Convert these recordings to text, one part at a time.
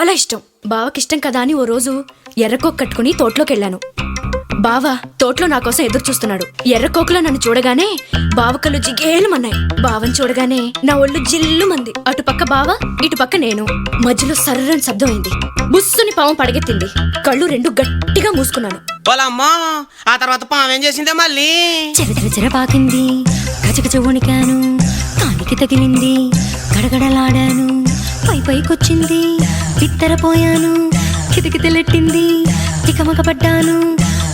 చాలా ఇష్టం. బావకిష్టం కదా అని ఓ రోజు ఎర్రకోక కట్టుకుని తోటలోకి వెళ్ళాను. బావ తోటలో నా కోసం ఎదురు చూస్తున్నాడు. ఎర్రకోకలో నన్ను చూడగానే బావ కళ్ళు జిగేలుమన్నాయి. బావని చూడగానే నా ఒళ్ళు జిల్లుమంది. అటుపక్క బావ, ఇటుపక్క నేను. మధ్యలో సర్రని శబ్దం అయింది. బుస్సుని పాము పడగెత్తింది. కళ్ళు రెండు గట్టిగా మూసుకున్నాను. అమ్మా, ఆ తర్వాత పాము ఏం చేసిందే మళ్ళీ? చెర పాకింది. గజగజ వణికాను. కాలికి తగిలింది. గడగడలాడాను. పైకొచ్చింది. బిత్తరపోయాను. కితకితలెట్టింది. తికమకపడ్డాను.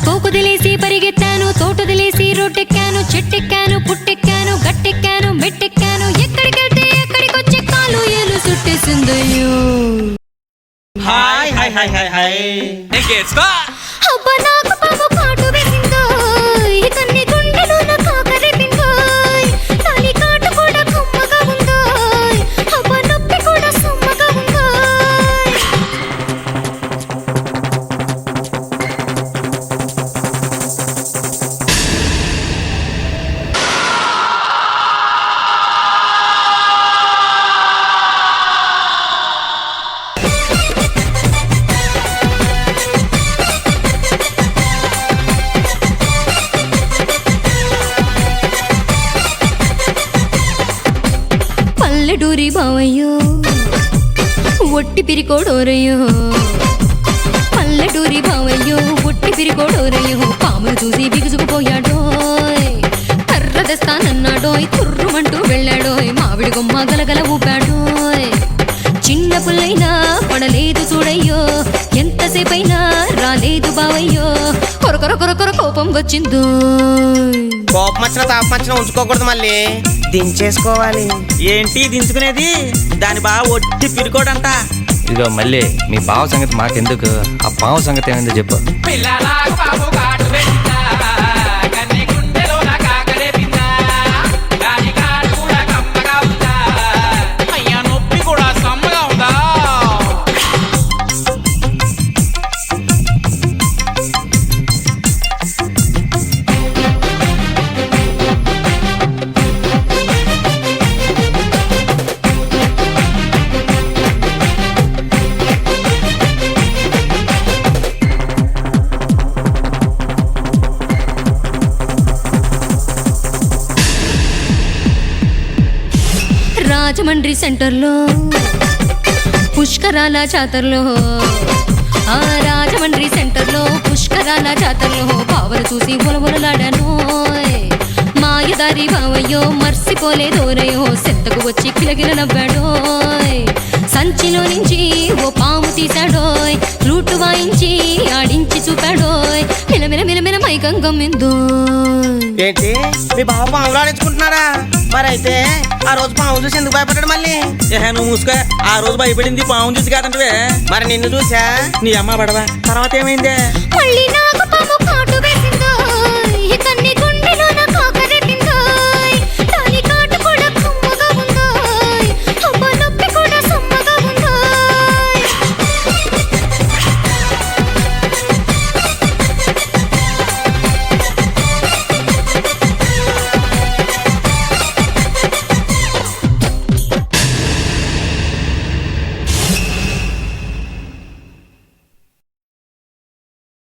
తోకుదిలేసి పరిగెత్తాను. తోటదిలేసి రోడ్డెక్కాను. చెట్టెక్కాను. పుట్టెక్కాను. గట్టెక్కాను. మెట్టెక్కాను. ఎక్కడికెళ్తే ఎక్కడికొచ్చి కాలు ఏలు చుట్టేసిందయ్యో. హాయ్ హాయ్ హాయ్ హాయ్ హాయ్. అబ్బా నాకు పాము కాటు వేసిందో. కన్ని గుండెలో నా కాకరేపిందో. తాలి కాటు కూడా కమ్మగా ఉందో. అబ్బా నొప్పి కూడా సమ్మగా ఉందో. పల్లెటూరి బావయ్యో ఒట్టి పిరికోడోరయ్యో. పల్లెటూరి బావయ్యో ఒట్టి పిరికోడోరయ్యో. పామును చూసి బిగుసుకుపోయాడోయ్. కర్ర తెస్తానన్నాడోయ్. తుర్రుమంటూ వెళ్ళాడోయ్. మామిడి గొమ్మ గలగల ఊపాడోయ్. చిన్న పుల్లైనా పడలేదు చూడయ్యో. ఎంతసేపైనా రాలేదు బావయ్యో. కొరకొర కోపం వచ్చిందో. కోపం వచ్చిన తాపం వచ్చిన ఉంచుకోకూడదు, మళ్ళీ దించేసుకోవాలి. ఏంటి దించుకునేది? దాని బాగా ఒట్టి పిరుకోడంట. ఇదిగో మళ్ళీ మీ బావ సంగతి మాకెందుకు, ఆ పావు సంగతి ఏమైందో చెప్పు. అయ్యా నొప్పి కూడా సమ్మగా ఉందా? రాజమండ్రి సెంటర్లో పుష్కరాల జాతరలో. ఆ రాజమండ్రి సెంటర్లో పుష్కరాల జాతరలో బావను చూసి బొలబొలలాడాను. మాయదారి బావయ్యో మర్సిపోలేదోరయ్యో. సెంతకు వచ్చి కిలకిల నవ్వాడోయ్. సంచిలో నుంచి ఓ పాము తీశాడోయ్. ఫ్లూటు వాయించి ఆడించి చూపాడోయ్. మిలమిల మైకం గమ్మిందో. ఏంటి మీ బావ పాములు ఆడించుకుంటున్నారా? మరైతే ఆ రోజు పాము చూసి ఎందుకు భయపడ్డాడు మళ్ళీ? నువ్వు మూసుకో. ఆ రోజు భయపడింది పాము చూసి కాదంటే. మరి నిన్ను చూసా? నీ అమ్మ పడవా. తర్వాత ఏమైందే? మళ్ళీ నాకు పాము కాటు